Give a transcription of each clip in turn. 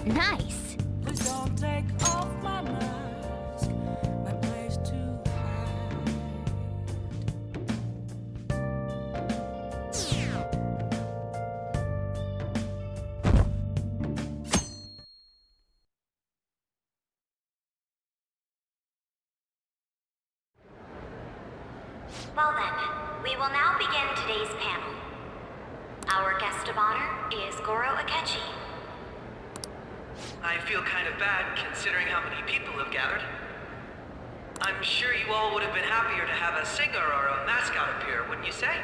Nice. Don't take off my mask, my place to hide. Well then, we will now begin today's panel. Our guest of honor is Goro Akechi. I feel kind of bad considering how many people have gathered. I'm sure you all would have been happier to have a singer or a mascot appear, wouldn't you say?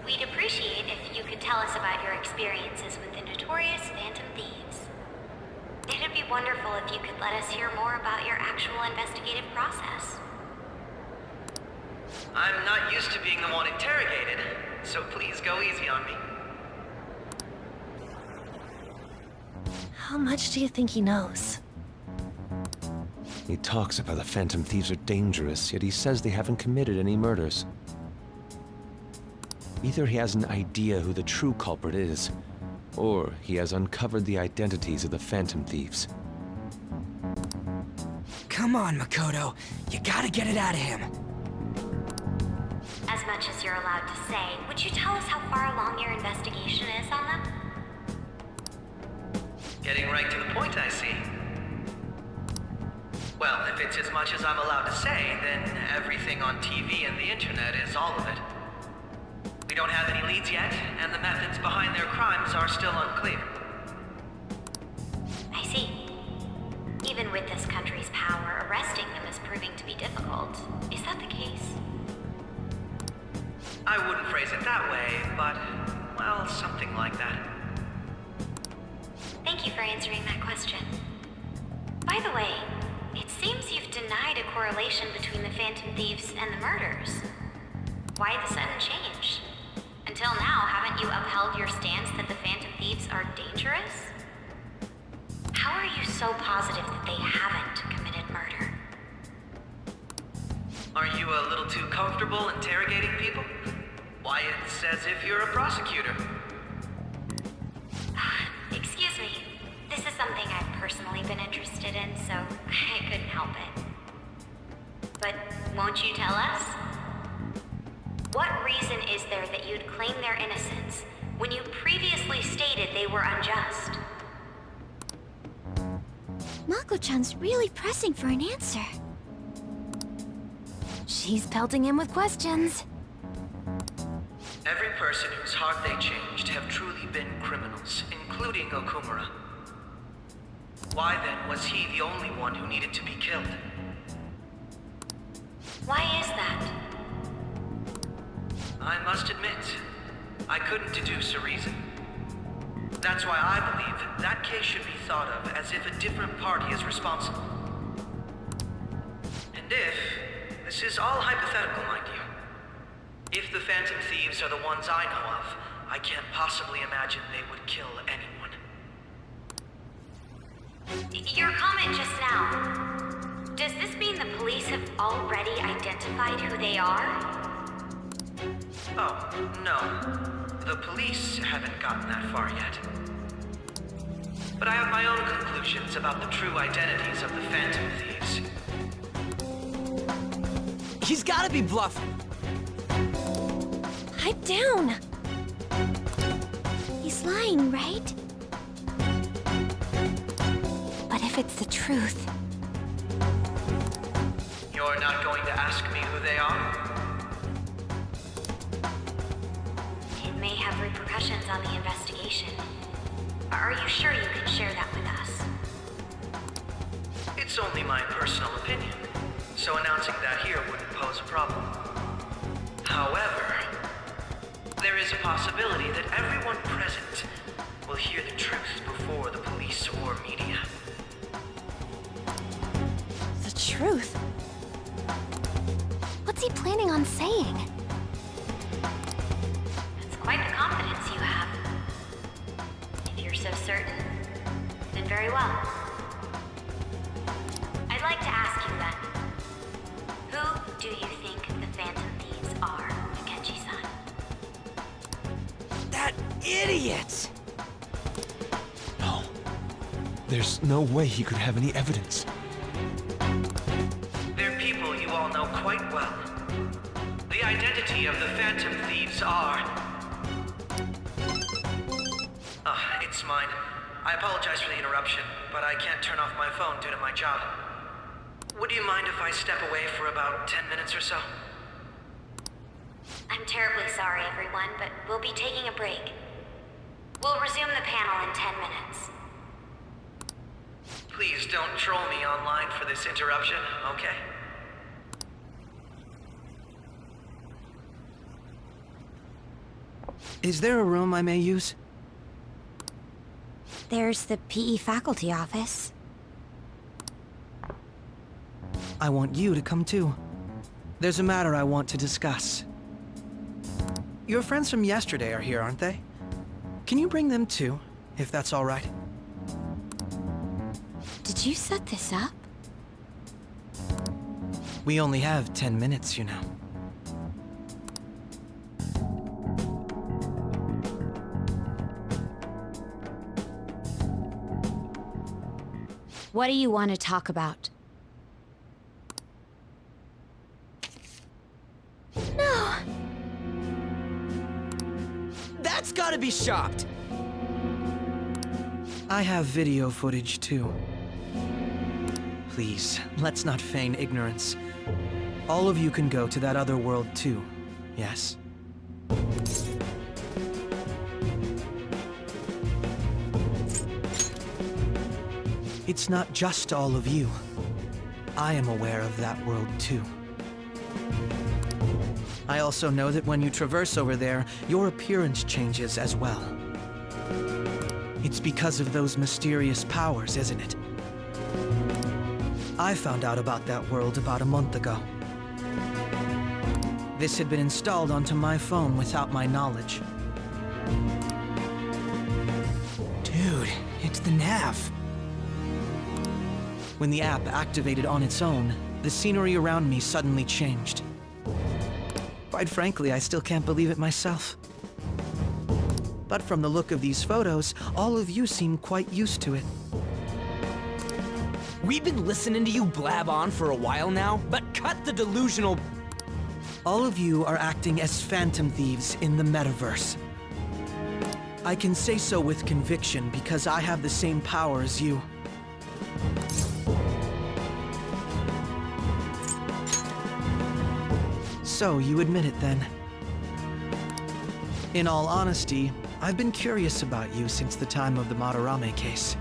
We'd appreciate if you could tell us about your experiences with the notorious Phantom Thieves. It'd be wonderful if you could let us hear more about your actual investigative process. I'm not used to being the one interrogated, so please go easy on me. How much do you think he knows? He talks about the Phantom Thieves are dangerous, yet he says they haven't committed any murders. Either he has an idea who the true culprit is, or he has uncovered the identities of the Phantom Thieves. Come on, Makoto. You gotta get it out of him. As much as you're allowed to say, would you tell us how far along your investigation is on them? Getting right to the point, I see. Well, if it's as much as I'm allowed to say, then everything on TV and the internet is all of it. We don't have any leads yet, and the methods behind their crimes are still unclear. I see. Even with this country's power, arresting them is proving to be difficult. Is that the case? I wouldn't phrase it that way, but, well, something like that. Thank you for answering that question. By the way, it seems you've denied a correlation between the Phantom Thieves and the murders. Why the sudden change? Until now, haven't you upheld your stance that the Phantom Thieves are dangerous? How are you so positive that they haven't committed murder? Are you a little too comfortable interrogating people? Why, it's as if you're a prosecutor. Excuse me. This is something I've personally been interested in, so I couldn't help it. But won't you tell us? What reason is there that you'd claim their innocence when you previously stated they were unjust? Mako-chan's really pressing for an answer. She's pelting him with questions. Every person whose heart they changed have truly been criminals, including Okumura. Why then was he the only one who needed to be killed? Why is that? I must admit, I couldn't deduce a reason. That's why I believe that case should be thought of as if a different party is responsible. And if, this is all hypothetical, mind you, if the Phantom Thieves are the ones I know of, I can't possibly imagine they would kill anyone. Your comment just now, does this mean the police have already identified who they are? Oh, no. The police haven't gotten that far yet. But I have my own conclusions about the true identities of the Phantom Thieves. He's gotta be bluffing. Pipe down! He's lying, right? But if it's the truth... You're not going to ask me who they are? It may have repercussions on the investigation. Are you sure you can share that with us? It's only my personal opinion, so announcing that here wouldn't pose a problem. However, there is a possibility that everyone present will hear the truth before the police or media. The truth? What's he planning on saying? It's quite the confidence you have. If you're so certain, then very well. I'd like to ask you then, who do you think the Phantom Thieves are, Akechi-san? idiot! No. There's no way he could have any evidence. They're people you all know quite well. The identity of the Phantom Thieves are... it's mine. I apologize for the interruption, but I can't turn off my phone due to my job. Would you mind if I step away for about 10 minutes or so? I'm terribly sorry, everyone, but we'll be taking a break. We'll resume the panel in 10 minutes. Please don't troll me online for this interruption, okay? Is there a room I may use? There's the PE faculty office. I want you to come too. There's a matter I want to discuss. Your friends from yesterday are here, aren't they? Can you bring them too, if that's all right? Did you set this up? We only have 10 minutes, you know. What do you want to talk about? No! That's gotta be shopped! I have video footage too. Please, let's not feign ignorance. All of you can go to that other world too, yes? It's not just all of you. I am aware of that world too. I also know that when you traverse over there, your appearance changes as well. It's because of those mysterious powers, isn't it? I found out about that world about a month ago. This had been installed onto my phone without my knowledge. Dude, it's the nav. When the app activated on its own, the scenery around me suddenly changed. Quite frankly, I still can't believe it myself. But from the look of these photos, all of you seem quite used to it. We've been listening to you blab on for a while now, but cut the delusional... All of you are acting as Phantom Thieves in the metaverse. I can say so with conviction because I have the same power as you. So, you admit it then. In all honesty, I've been curious about you since the time of the Madarame case.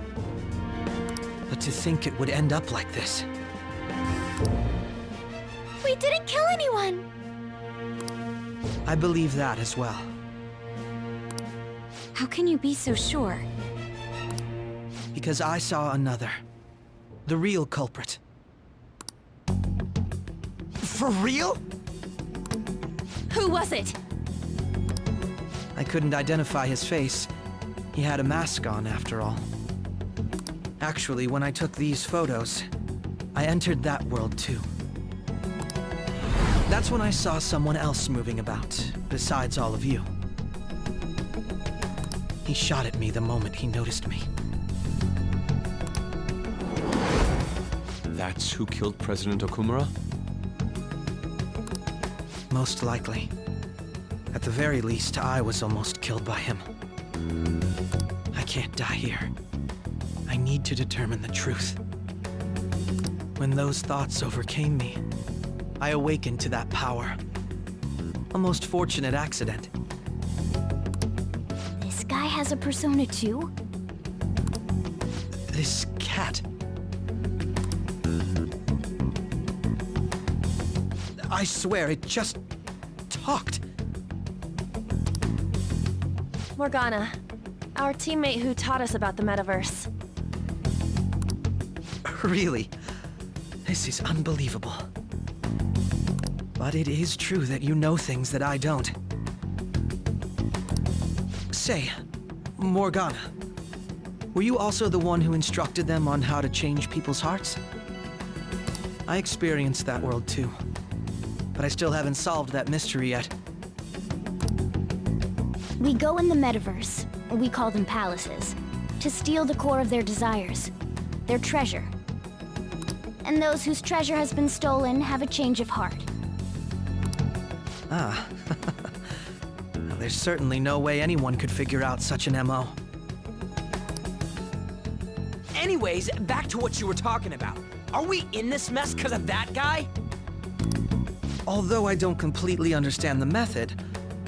But to think it would end up like this. We didn't kill anyone! I believe that as well. How can you be so sure? Because I saw another. The real culprit. For real? Who was it? I couldn't identify his face. He had a mask on, after all. Actually, when I took these photos, I entered that world too. That's when I saw someone else moving about, besides all of you. He shot at me the moment he noticed me. That's who killed President Okumura? Most likely. At the very least, I was almost killed by him. I can't die here. I need to determine the truth. When those thoughts overcame me, I awakened to that power. A most fortunate accident. This guy has a persona too? This cat. I swear, it just talked. Morgana, our teammate who taught us about the metaverse. Really? This is unbelievable. But it is true that you know things that I don't. Say, Morgana, were you also the one who instructed them on how to change people's hearts? I experienced that world too, but I still haven't solved that mystery yet. We go in the metaverse, we call them palaces, to steal the core of their desires, their treasure. And those whose treasure has been stolen have a change of heart. Ah. Well, there's certainly no way anyone could figure out such an MO. Anyways, back to what you were talking about. Are we in this mess because of that guy? Although I don't completely understand the method,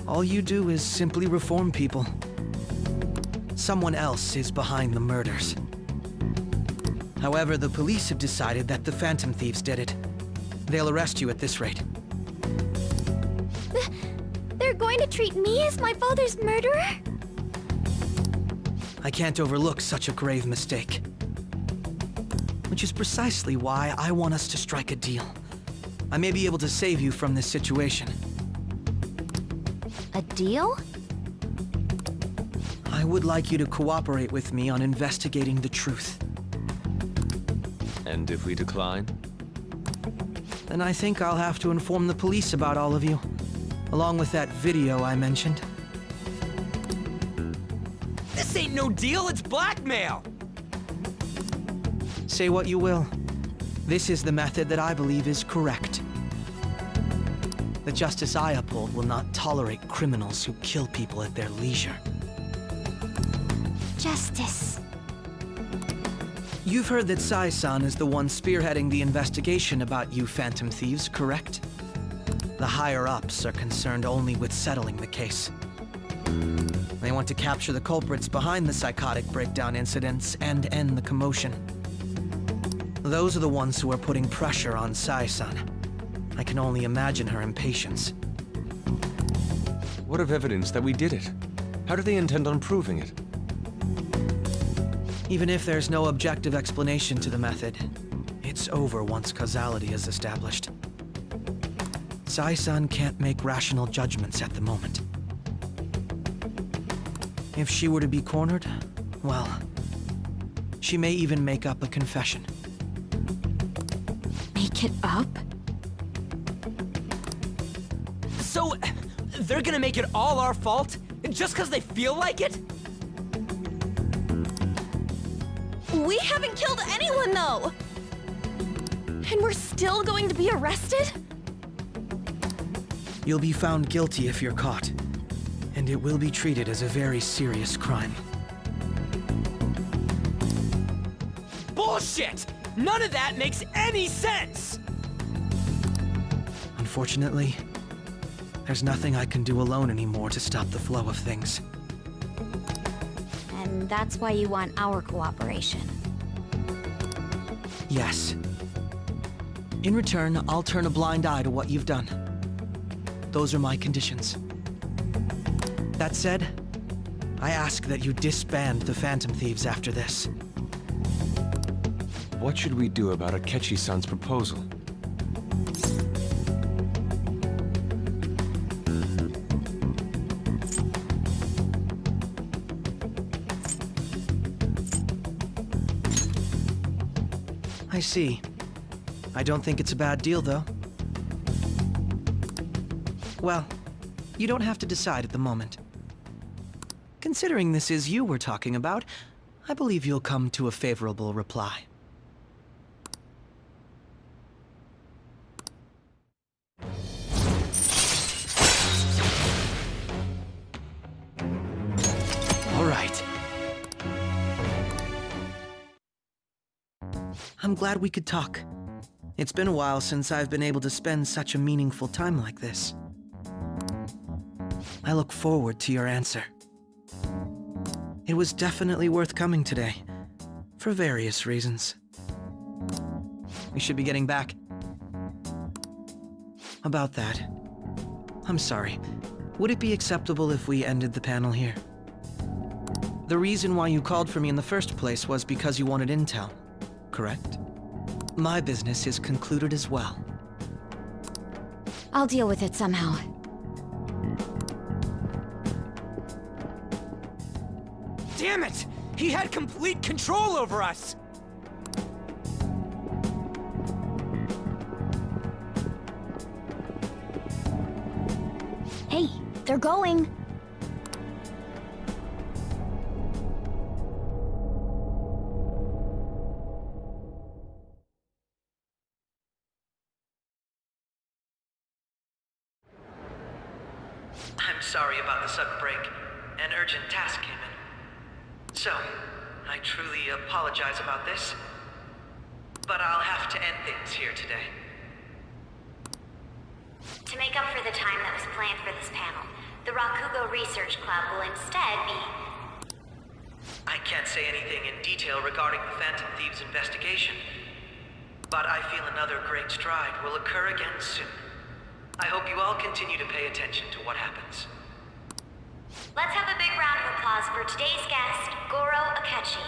all you do is simply reform people. Someone else is behind the murders. However, the police have decided that the Phantom Thieves did it. They'll arrest you at this rate. They're going to treat me as my father's murderer? I can't overlook such a grave mistake. Which is precisely why I want us to strike a deal. I may be able to save you from this situation. A deal? I would like you to cooperate with me on investigating the truth. And if we decline? Then I think I'll have to inform the police about all of you, along with that video I mentioned. This ain't no deal, it's blackmail! Say what you will. This is the method that I believe is correct. The justice I uphold will not tolerate criminals who kill people at their leisure. Justice. You've heard that Sai-san is the one spearheading the investigation about you Phantom Thieves, correct? The higher-ups are concerned only with settling the case. They want to capture the culprits behind the psychotic breakdown incidents and end the commotion. Those are the ones who are putting pressure on Sai-san. I can only imagine her impatience. What of evidence that we did it? How do they intend on proving it? Even if there's no objective explanation to the method, it's over once causality is established. Sai-san can't make rational judgments at the moment. If she were to be cornered, well, she may even make up a confession. Make it up? So, they're gonna make it all our fault? Just because they feel like it? We haven't killed anyone, though! And we're still going to be arrested? You'll be found guilty if you're caught, and it will be treated as a very serious crime. Bullshit! None of that makes any sense! Unfortunately, there's nothing I can do alone anymore to stop the flow of things. And that's why you want our cooperation. Yes. In return, I'll turn a blind eye to what you've done. Those are my conditions. That said, I ask that you disband the Phantom Thieves after this. What should we do about Akechi-san's proposal? I see. I don't think it's a bad deal, though. Well, you don't have to decide at the moment. Considering this is you we're talking about, I believe you'll come to a favorable reply. All right. I'm glad we could talk. It's been a while since I've been able to spend such a meaningful time like this. I look forward to your answer. It was definitely worth coming today, for various reasons. We should be getting back. About that, I'm sorry. Would it be acceptable if we ended the panel here? The reason why you called for me in the first place was because you wanted intel, correct? My business is concluded as well. I'll deal with it somehow. Damn it! He had complete control over us! Hey, they're going. I'm sorry about the sudden break. An urgent task came in. So, I truly apologize about this. But I'll have to end things here today. To make up for the time that was planned for this panel, the Rakugo Research Club will instead be... I can't say anything in detail regarding the Phantom Thieves investigation, but I feel another great stride will occur again soon. I hope you all continue to pay attention to what happens. Let's have a big round of applause for today's guest, Goro Akechi.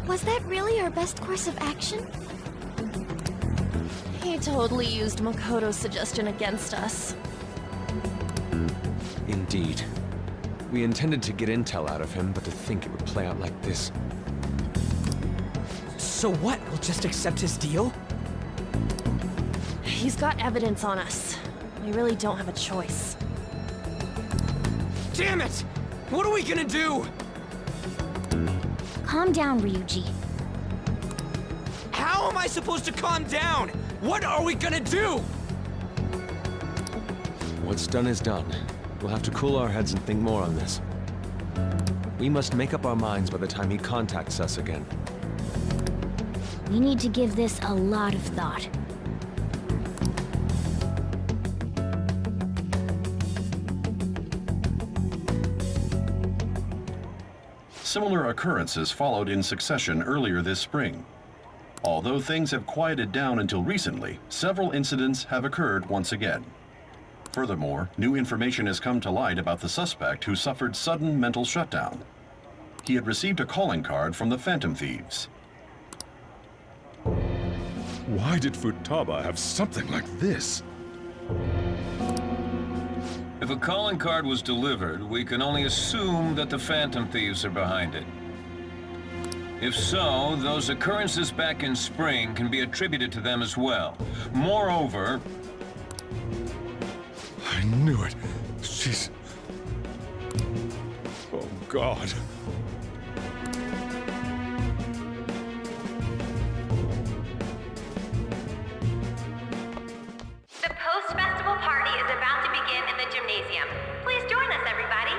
Was that really our best course of action? He totally used Makoto's suggestion against us. Indeed. We intended to get intel out of him, but to think it would play out like this. So what? We'll just accept his deal? He's got evidence on us. We really don't have a choice. Damn it! What are we gonna do? Calm down, Ryuji. How am I supposed to calm down? What are we gonna do? What's done is done. We'll have to cool our heads and think more on this. We must make up our minds by the time he contacts us again. We need to give this a lot of thought. Similar occurrences followed in succession earlier this spring. Although things have quieted down until recently, several incidents have occurred once again. Furthermore, new information has come to light about the suspect who suffered sudden mental shutdown. He had received a calling card from the Phantom Thieves. Why did Futaba have something like this? If a calling card was delivered, we can only assume that the Phantom Thieves are behind it. If so, those occurrences back in spring can be attributed to them as well. Moreover... I knew it. She's... Oh, God. The post-festival party is about to begin in the gymnasium. Please join us, everybody.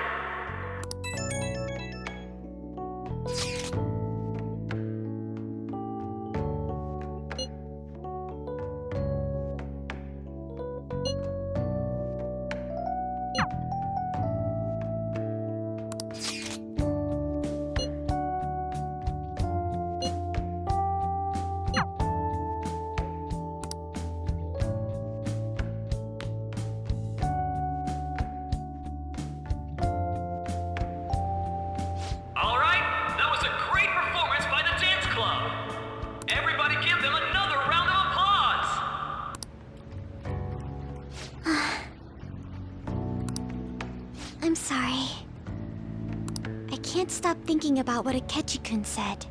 All right, that was a great performance by the dance club. Everybody give them another round of applause. I'm sorry. I can't stop thinking about what Akechi-kun said.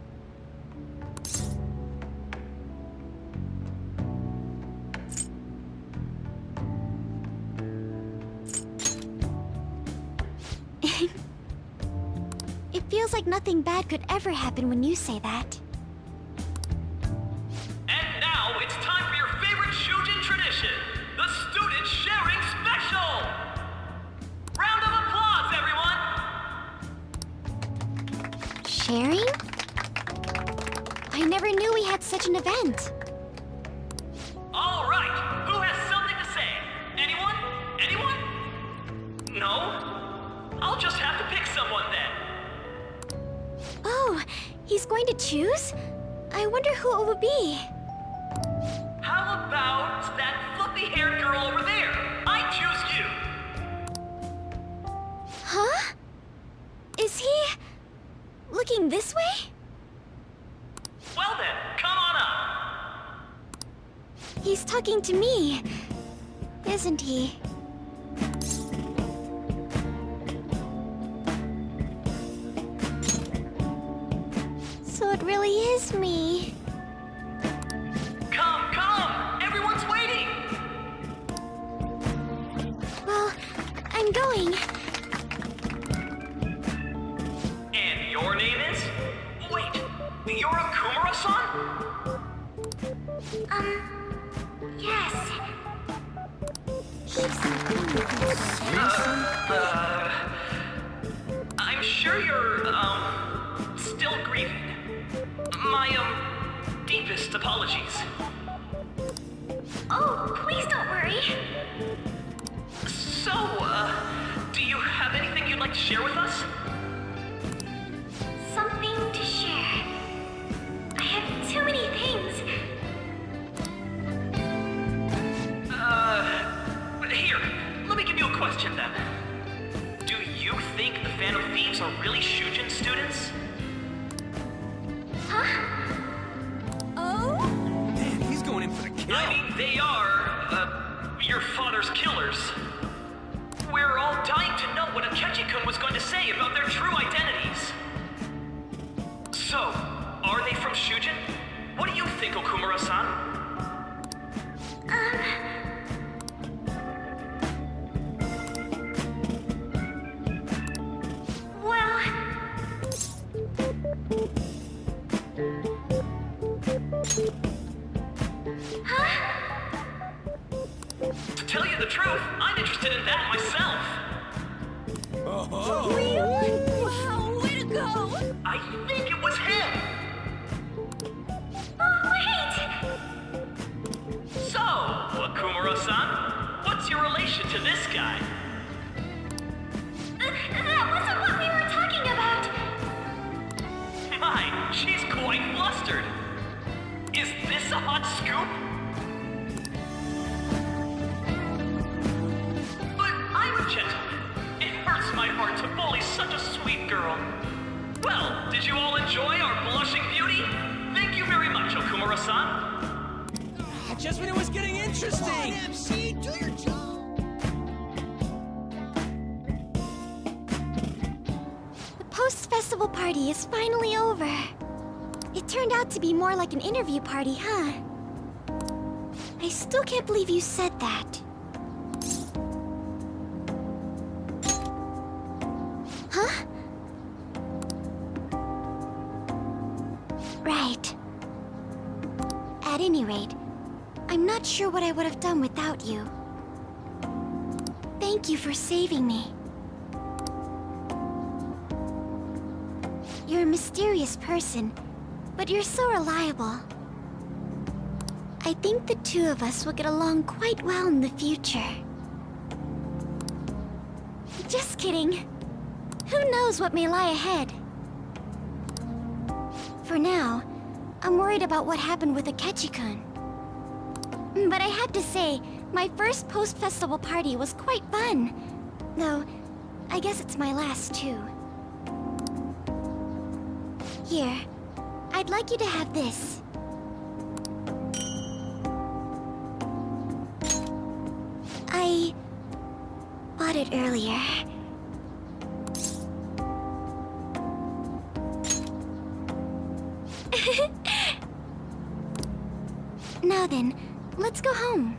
It feels like nothing bad could ever happen when you say that. And now it's time for your favorite Shujin tradition, the Student Sharing Special! Round of applause, everyone! Sharing? I never knew we had such an event. All right, who has something to say? Anyone? Anyone? No? I'll just have to pick someone then. Oh, he's going to choose? I wonder who it would be. How about that fluffy-haired girl over there? I choose you! Huh? Is he... looking this way? Well then, come on up! He's talking to me, isn't he? So it really is me. Come, come! Everyone's waiting! Well, I'm going. And your name is? Wait, you're a Kumura-san? Yes. I'm sure you're, still grieving. My, deepest apologies. Oh, please don't worry. So, do you have anything you'd like to share with us? Something to share. I have too many things. Here, let me give you a question then. Do you think the Phantom Thieves are really Shujin students? Huh? Oh? Man, he's going in for the kill. I mean, they are, your father's killers. We're all dying to know what Akechi-kun was going to say about their true identities. So, are they from Shujin? What do you think, Okumura-san? Well... Huh? To tell you the truth, I'm interested in that myself. Really? Wow, way to go! I think it was him. Oh, wait! So, Okumura-san, what's your relation to this guy? That wasn't what we were talking about! My, she's quite flustered. Is this a hot scoop? But I'm a gentleman. It hurts my heart to bully such a sweet girl. Well, did you all enjoy our blushing beauty? Thank you very much, Okumura-san. Just when it was getting interesting. MC, do your job! The post-festival party is finally over. It turned out to be more like an interview party, huh? I still can't believe you said that. Huh? Right. At any rate, I'm not sure what I would have done without you. Thank you for saving me. You're a mysterious person, but you're so reliable. I think the two of us will get along quite well in the future. Just kidding. Who knows what may lie ahead? For now, I'm worried about what happened with Akechi-kun. But I have to say, my first post-festival party was quite fun. Though, I guess it's my last too. Here, I'd like you to have this. I bought it earlier. Now then, let's go home.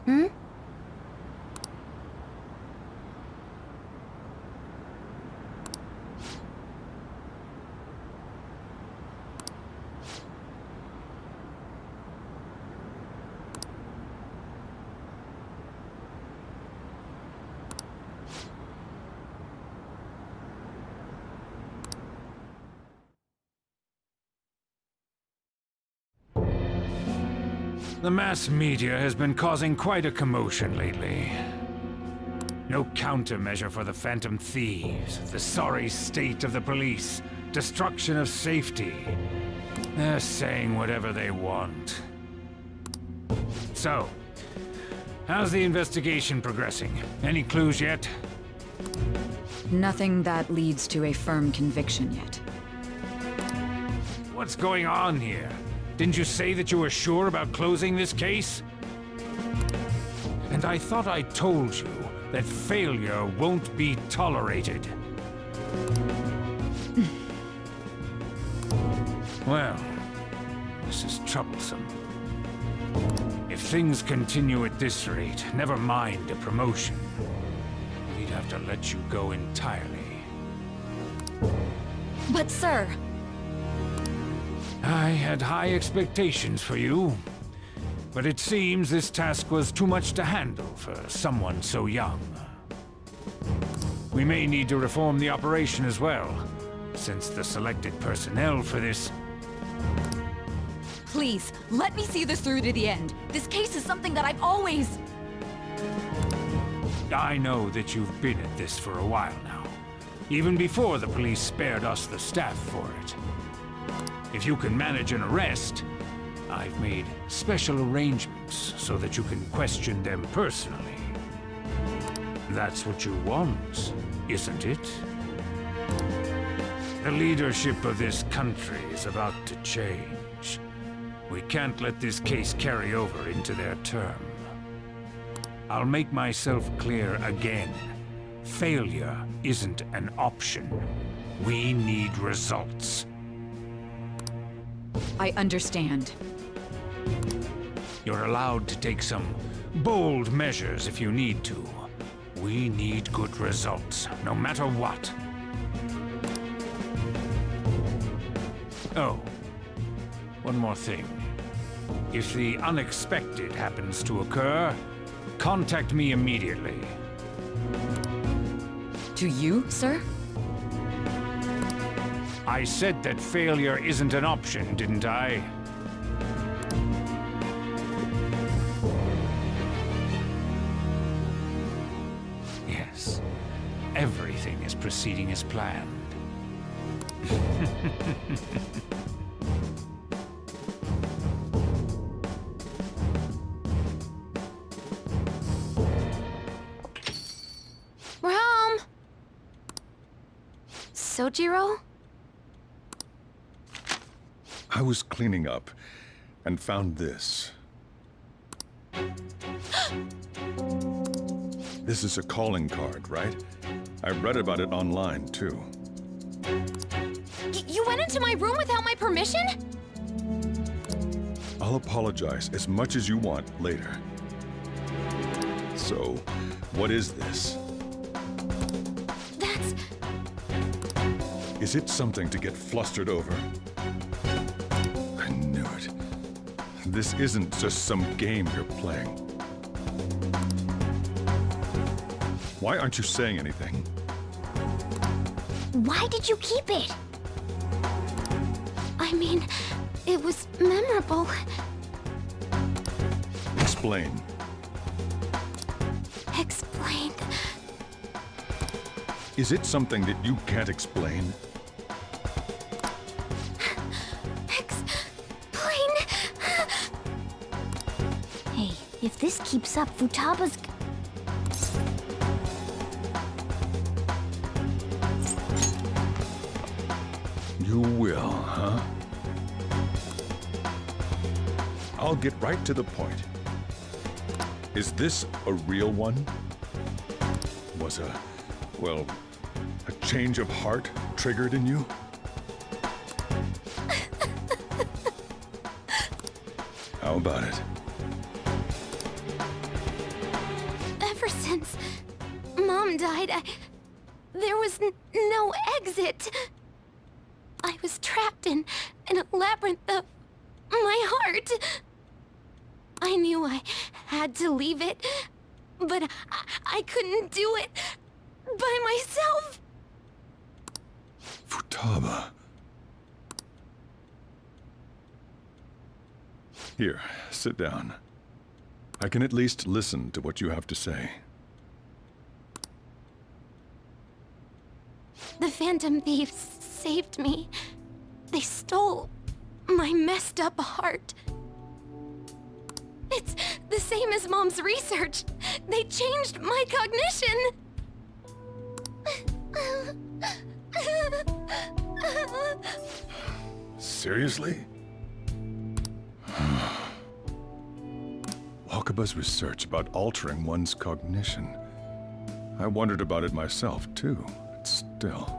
Hmm? The mass media has been causing quite a commotion lately. No countermeasure for the Phantom Thieves, the sorry state of the police, destruction of safety. They're saying whatever they want. So, how's the investigation progressing? Any clues yet? Nothing that leads to a firm conviction yet. What's going on here? Didn't you say that you were sure about closing this case? And I thought I told you, that failure won't be tolerated. Well, this is troublesome. If things continue at this rate, never mind a promotion. We'd have to let you go entirely. But sir... I had high expectations for you, but it seems this task was too much to handle for someone so young. We may need to reform the operation as well, since the selected personnel for this... Please, let me see this through to the end. This case is something that I've always... I know that you've been at this for a while now, even before the police spared us the staff for it. If you can manage an arrest, I've made special arrangements so that you can question them personally. That's what you want, isn't it? The leadership of this country is about to change. We can't let this case carry over into their term. I'll make myself clear again. Failure isn't an option. We need results. I understand. You're allowed to take some bold measures if you need to. We need good results, no matter what. Oh, one more thing. If the unexpected happens to occur, contact me immediately. To you, sir? I said that failure isn't an option, didn't I? Yes. Everything is proceeding as planned. We're home! Sojiro? I was cleaning up and found this. This is a calling card, right? I read about it online, too. You went into my room without my permission? I'll apologize as much as you want later. So, what is this? That's... Is it something to get flustered over? I knew it. This isn't just some game you're playing. Why aren't you saying anything? Why did you keep it? I mean, it was memorable. Explain. Explain. Is it something that you can't explain? Explain. Hey, if this keeps up, Futaba's... You will, huh? I'll get right to the point. Is this a real one? Was a change of heart triggered in you? How about it? Ever since Mom died, there was no exit. I was trapped in a labyrinth of my heart. I knew I had to leave it, but I couldn't do it by myself. Futaba. Here, sit down. I can at least listen to what you have to say. The Phantom Thieves saved me. They stole my messed up heart. It's the same as Mom's research. They changed my cognition. Seriously? Wakaba's research about altering one's cognition. I wondered about it myself, too. Still.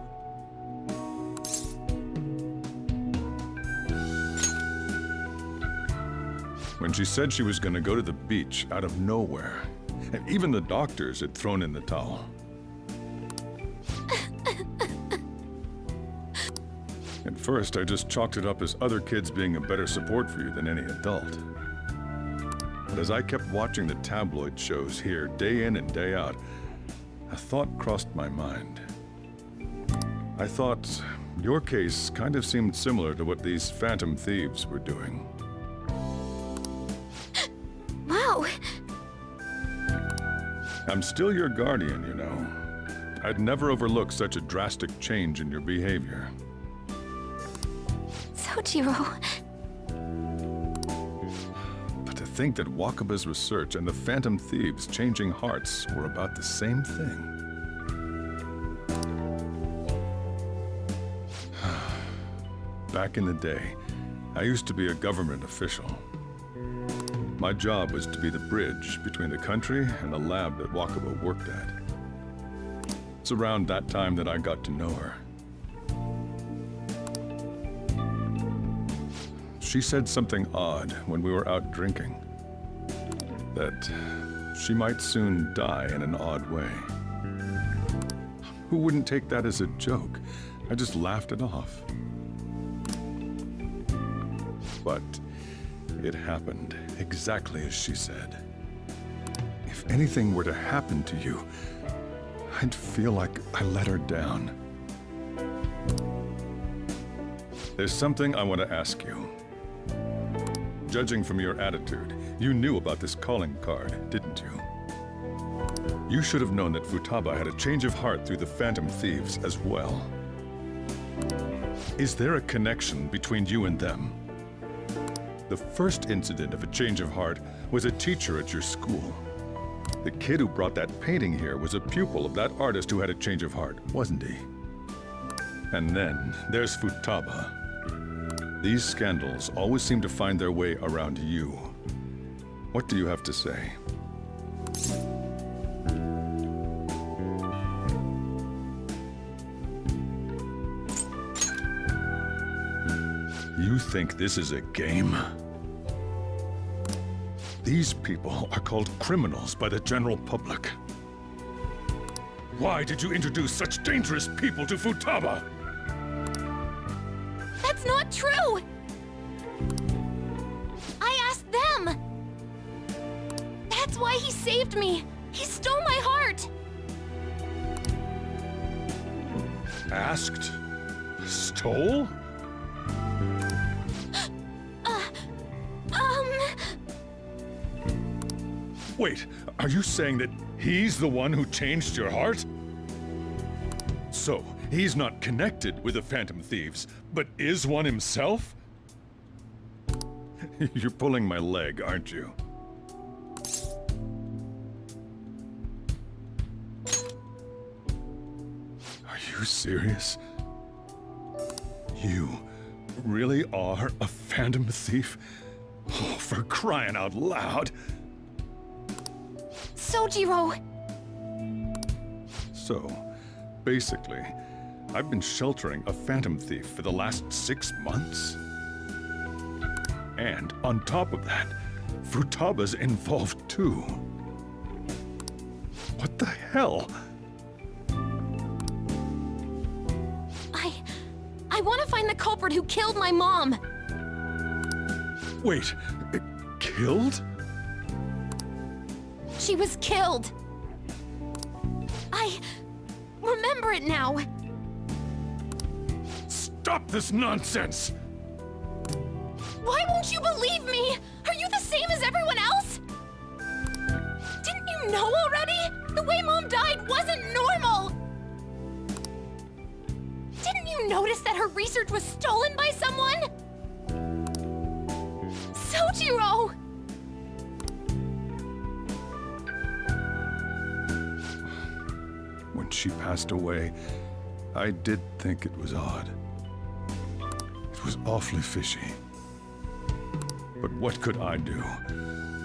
When she said she was going to go to the beach out of nowhere, and even the doctors had thrown in the towel. At first, I just chalked it up as other kids being a better support for you than any adult. But as I kept watching the tabloid shows here day in and day out, a thought crossed my mind. I thought your case kind of seemed similar to what these phantom thieves were doing. Wow. I'm still your guardian, you know. I'd never overlook such a drastic change in your behavior. Sojiro. But to think that Wakaba's research and the Phantom Thieves' changing hearts were about the same thing. Back in the day, I used to be a government official. My job was to be the bridge between the country and the lab that Wakaba worked at. It's around that time that I got to know her. She said something odd when we were out drinking. That she might soon die in an odd way. Who wouldn't take that as a joke? I just laughed it off. But it happened exactly as she said. If anything were to happen to you, I'd feel like I let her down. There's something I want to ask you. Judging from your attitude, you knew about this calling card, didn't you? You should have known that Futaba had a change of heart through the Phantom Thieves as well. Is there a connection between you and them? The first incident of a change of heart was a teacher at your school. The kid who brought that painting here was a pupil of that artist who had a change of heart, wasn't he? And then there's Futaba. These scandals always seem to find their way around you. What do you have to say? You think this is a game? These people are called criminals by the general public. Why did you introduce such dangerous people to Futaba? That's not true! I asked them! That's why he saved me! He stole my heart! Asked? Stole? Wait, are you saying that he's the one who changed your heart? So, he's not connected with the Phantom Thieves, but is one himself? You're pulling my leg, aren't you? Are you serious? You really are a Phantom Thief? Oh, for crying out loud! Sojiro! So, basically, I've been sheltering a Phantom Thief for the last 6 months. And on top of that, Futaba's involved too. What the hell? I want to find the culprit who killed my mom! Wait, killed? She was killed! I remember it now! Stop this nonsense! Why won't you believe me? Are you the same as everyone else? Didn't you know already? The way Mom died wasn't normal! Didn't you notice that her research was stolen by someone? Sojiro! When she passed away, I did think it was odd. It was awfully fishy. But what could I do?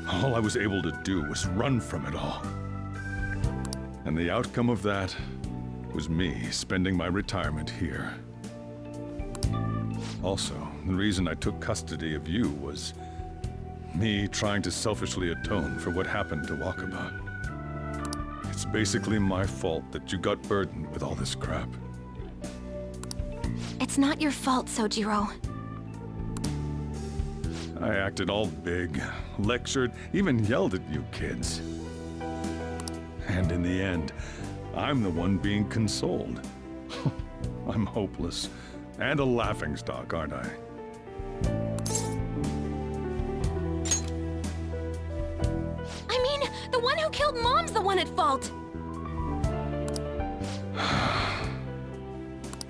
All I was able to do was run from it all. And the outcome of that was me spending my retirement here. Also, the reason I took custody of you was me trying to selfishly atone for what happened to Wakaba. It's basically my fault that you got burdened with all this crap. It's not your fault, Sojiro. I acted all big, lectured, even yelled at you kids. And in the end, I'm the one being consoled. I'm hopeless. And a laughingstock, aren't I? I mean, the one who killed Mom's the one at fault!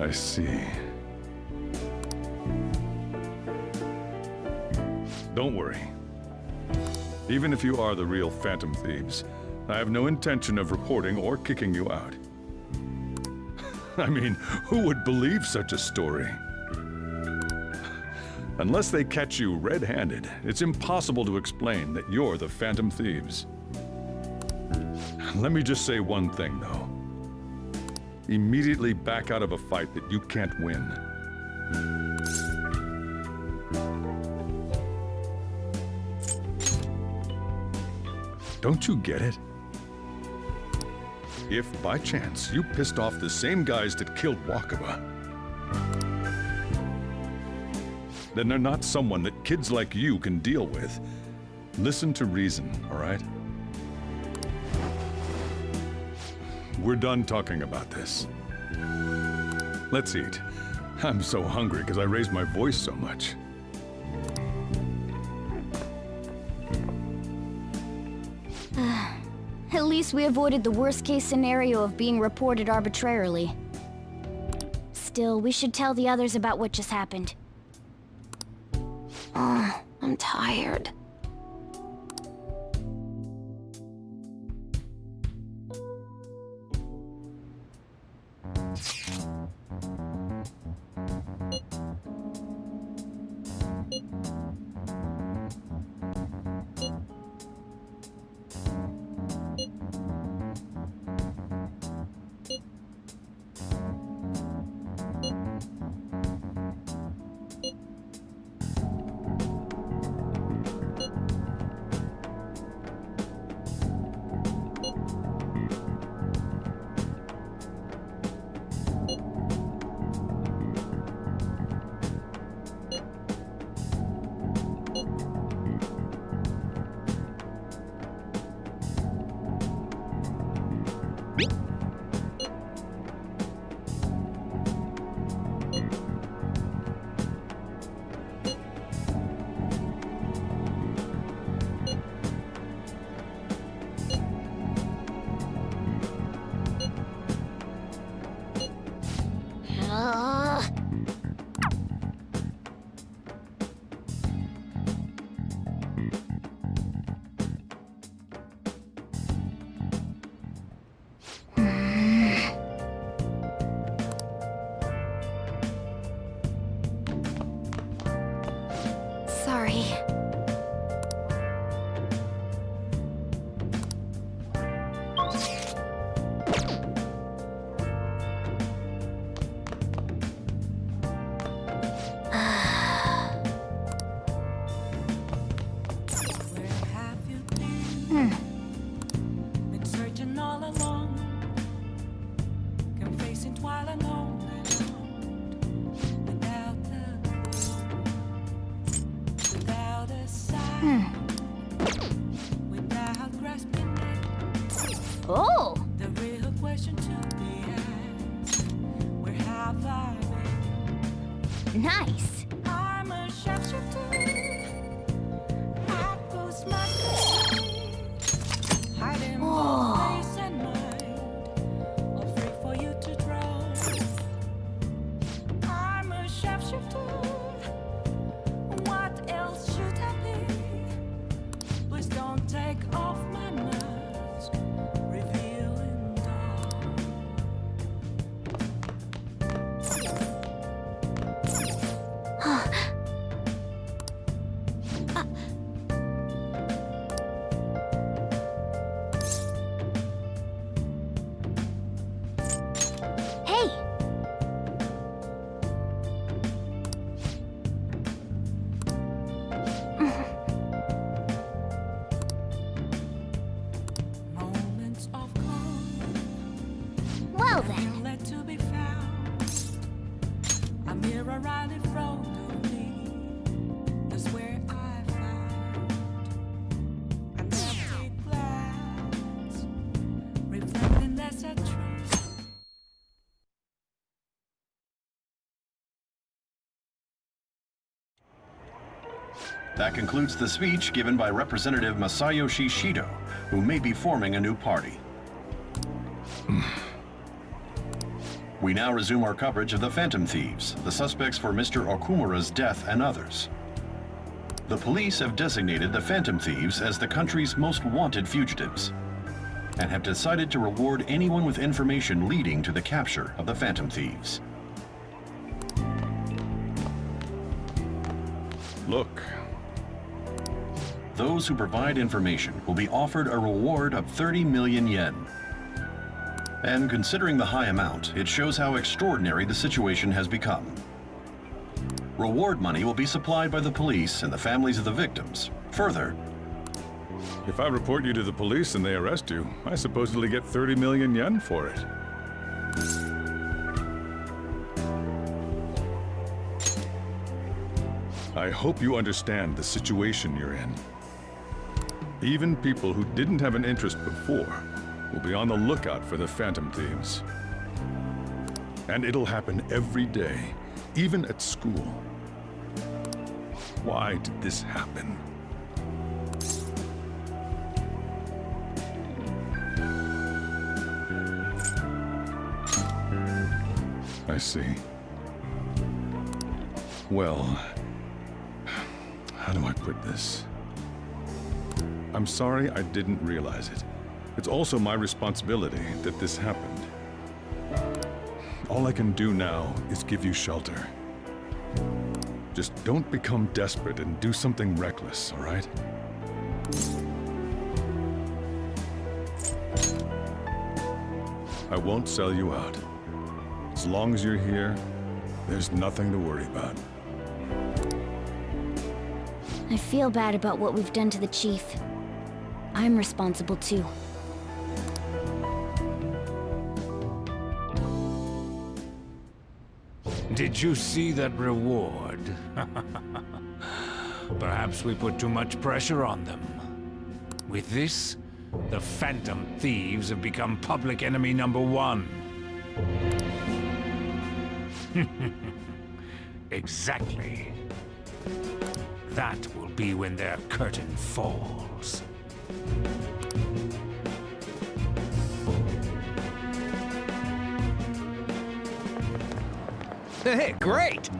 I see. Don't worry. Even if you are the real Phantom Thieves, I have no intention of reporting or kicking you out. I mean, who would believe such a story? Unless they catch you red-handed, it's impossible to explain that you're the Phantom Thieves. Let me just say one thing, though. Immediately back out of a fight that you can't win. Don't you get it? If, by chance, you pissed off the same guys that killed Wakaba, then they're not someone that kids like you can deal with. Listen to reason, all right? We're done talking about this. Let's eat. I'm so hungry because I raised my voice so much. At least we avoided the worst-case scenario of being reported arbitrarily. Still, we should tell the others about what just happened. I'm tired. Sorry. Been searching all along, confessing while alone without a sign, without grasping it. Oh! The real question to be asked: where have I been? Nice! I'm a sharpshooter. I post my hiding my face and mind, all free for you to draw. I'm a sharpshooter. What else should I be? Please don't take off my mask, revealing dawn. Well then. Let to be found. A mirror right in front of me. That's where I found an empty glass, reflecting that's a truth. That concludes the speech given by Representative Masayoshi Shido, who may be forming a new party. We now resume our coverage of the Phantom Thieves, the suspects for Mr. Okumura's death and others. The police have designated the Phantom Thieves as the country's most wanted fugitives, and have decided to reward anyone with information leading to the capture of the Phantom Thieves. Look. Those who provide information will be offered a reward of 30 million yen. And considering the high amount, it shows how extraordinary the situation has become. Reward money will be supplied by the police and the families of the victims. Further, If I report you to the police and they arrest you, I supposedly get 30 million yen for it. I hope you understand the situation you're in. Even people who didn't have an interest before will be on the lookout for the Phantom Thieves. And it'll happen every day, even at school. Why did this happen? I see. Well, how do I put this? I'm sorry I didn't realize it. It's also my responsibility that this happened. All I can do now is give you shelter. Just don't become desperate and do something reckless, all right? I won't sell you out. As long as you're here, there's nothing to worry about. I feel bad about what we've done to the chief. I'm responsible too. Did you see that reward? Perhaps we put too much pressure on them. With this, the Phantom Thieves have become public enemy #1. Exactly. That will be when their curtain falls. Hey, great!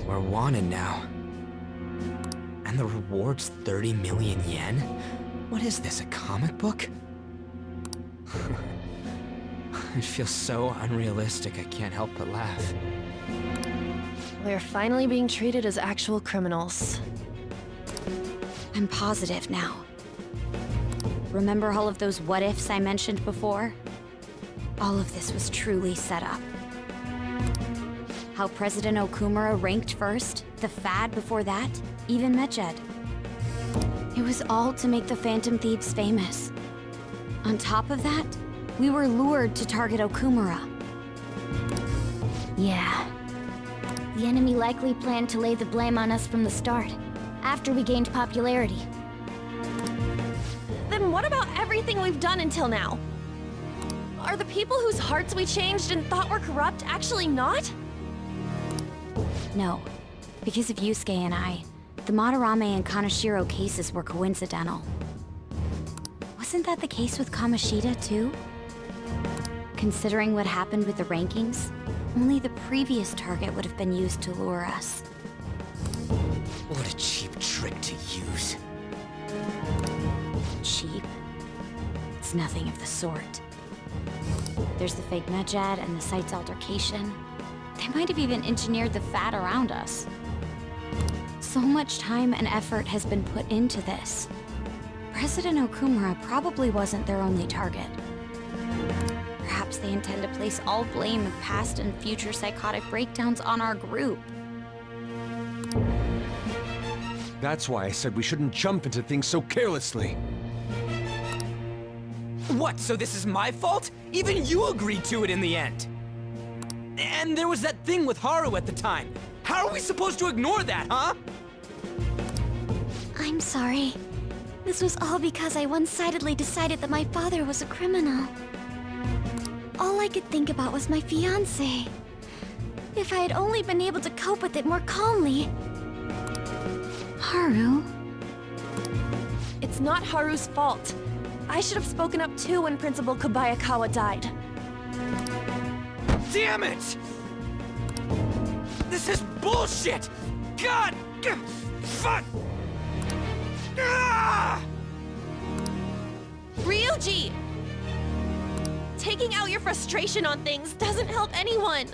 We're wanted now. And the reward's 30 million yen? What is this, a comic book? It feels so unrealistic I can't help but laugh. We're finally being treated as actual criminals. I'm positive now. Remember all of those what-ifs I mentioned before? All of this was truly set up. How President Okumura ranked first, the Fad before that, even Mechad. It was all to make the Phantom Thieves famous. On top of that, we were lured to target Okumura. Yeah. The enemy likely planned to lay the blame on us from the start, after we gained popularity. Then what about everything we've done until now? Are the people whose hearts we changed and thought were corrupt actually not? No. Because of Yusuke and I, the Madarame and Kaneshiro cases were coincidental. Wasn't that the case with Kamoshida, too? Considering what happened with the rankings, only the previous target would have been used to lure us. What a cheap trick to use. Cheap? It's nothing of the sort. There's the fake Medjed and the site's altercation. They might have even engineered the fat around us. So much time and effort has been put into this. President Okumura probably wasn't their only target. Perhaps they intend to place all blame of past and future psychotic breakdowns on our group. That's why I said we shouldn't jump into things so carelessly. What, so this is my fault? Even you agreed to it in the end. And there was that thing with Haru at the time. How are we supposed to ignore that, huh? I'm sorry. This was all because I one-sidedly decided that my father was a criminal. All I could think about was my fiancé. If I had only been able to cope with it more calmly. Haru? It's not Haru's fault. I should have spoken up too when Principal Kobayakawa died. Damn it! This is bullshit! God! Fuck! Ah! Ryuji! Taking out your frustration on things doesn't help anyone.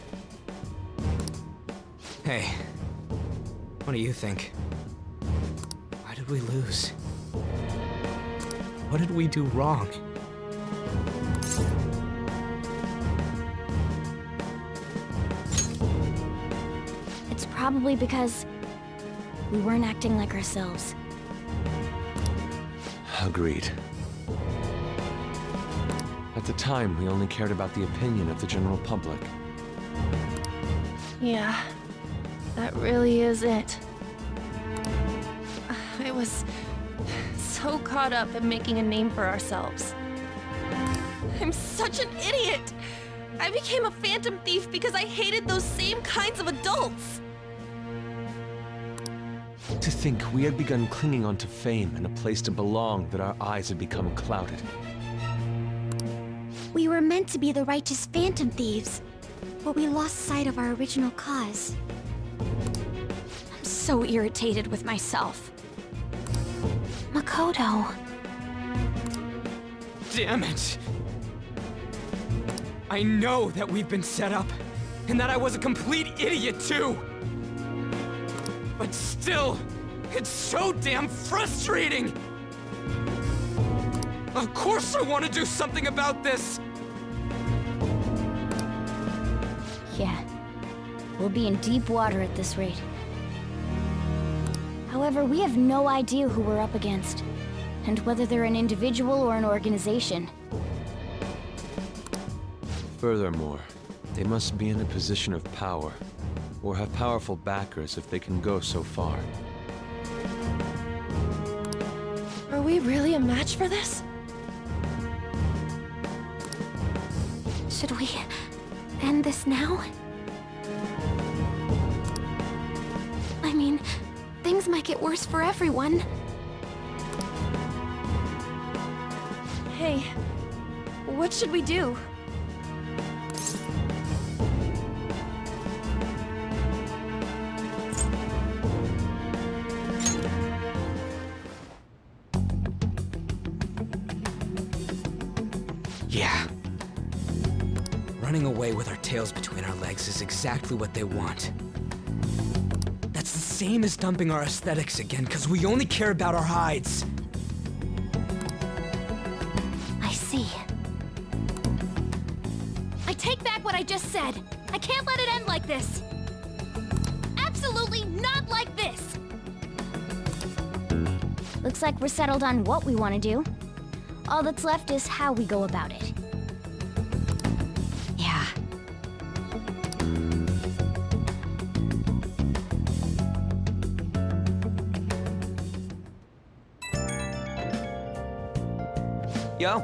Hey, what do you think? Why did we lose? What did we do wrong? It's probably because we weren't acting like ourselves. Agreed. At the time, we only cared about the opinion of the general public. Yeah, that really is it. I was so caught up in making a name for ourselves. I'm such an idiot! I became a phantom thief because I hated those same kinds of adults! To think we had begun clinging onto fame and a place to belong that our eyes had become clouded. We were meant to be the righteous phantom thieves, but we lost sight of our original cause. I'm so irritated with myself. Makoto. Damn it! I know that we've been set up, and that I was a complete idiot too! But still, it's so damn frustrating! Of course I want to do something about this! Yeah. We'll be in deep water at this rate. However, we have no idea who we're up against, and whether they're an individual or an organization. Furthermore, they must be in a position of power, or have powerful backers if they can go so far. Are we really a match for this? Should we end this now? I mean, things might get worse for everyone. Hey, what should we do? Yeah. Running away with our tails between our legs is exactly what they want. That's the same as dumping our aesthetics again, because we only care about our hides. I see. I take back what I just said. I can't let it end like this. Absolutely not like this! Looks like we're settled on what we want to do. All that's left is how we go about it. Yeah. Yo?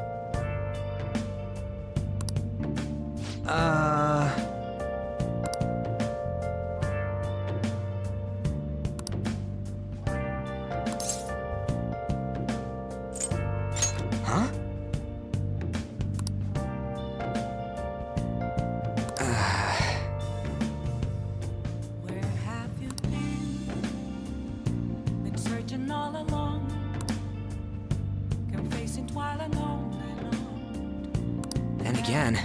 again.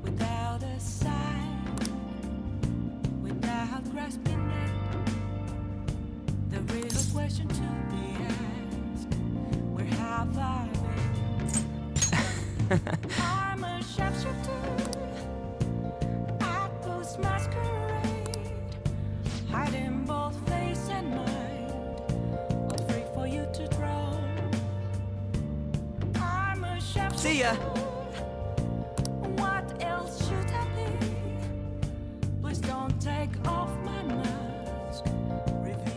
Without a sign, without grasping it, the real question to be asked: where have I been? I'm a sharpshooter at Ghost Masquerade, hiding both face and mind, all free for you to draw. I'm a sharpshooter. See ya! What else should I be? Please don't take off my mask. Reveal.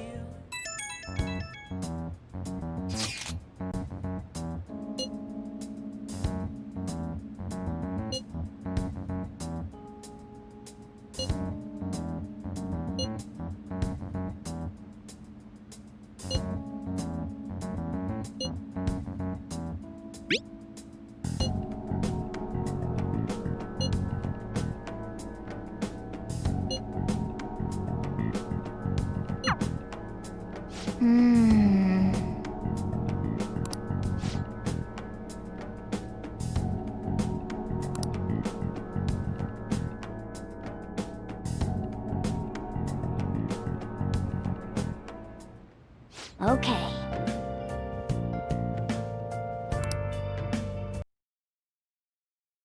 Okay,